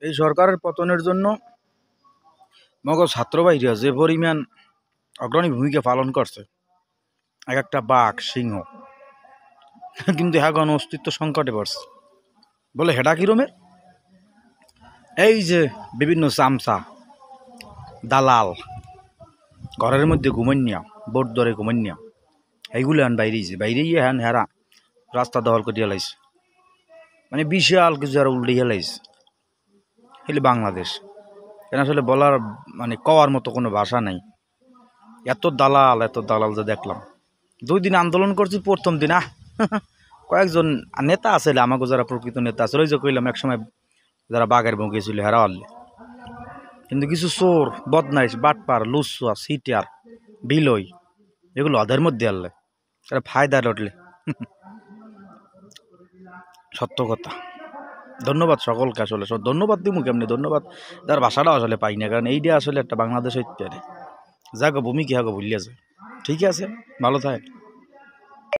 এই সরকারের পতনের জন্য মগজ ছাত্র ভাইরা যে পরিমাণ অগ্রণী ভূমিকা পালন করছে, এক একটা বাঘ সিংহ, কিন্তু এখন অস্তিত্ব সংকটে পড়ছে। বলে হেডা কিরমের? এই যে বিভিন্ন চামচা দালাল ঘরের মধ্যে ঘুমাইনিয়া, বোট ধরে ঘুমাইনিয়া, এইগুলো এখন বাইরেই হ্যান হেরা রাস্তা দখল করিয়া লাইছে, মানে বিশাল কিছু আর উল্টিয়া লাইছে। এগুলি বাংলাদেশ, কেন আসলে বলার মানে কওয়ার মতো কোনো ভাষা নাই। এত দালাল যে দেখলাম। 2 দিন আন্দোলন করছি, প্রথম দিন কয়েকজন নেতা আছে আমাকে, যারা প্রকৃত নেতা আছে, ওই যে কইলাম একসময় যারা বাঘের ভঙ্গি ছিল হেরা হলে, কিন্তু কিছু চোর বদমাইশ বাটপার লুসুয়া সিটিয়ার বিলই এগুলো ওদের মধ্যে আনলে এরা ফায়দা লটলে। সত্য কথা। ধন্যবাদ সকলকে, আসলে ধন্যবাদ দিব কেমনি, ধন্যবাদ তার ভাষাটা আসলে পাই না, কারণ এইটা আসলে একটা বাংলাদেশ হইতে পারে যাগো ভূমি কি হাগো ভুলিয়া যায়। ঠিক আছে, ভালো থাকে।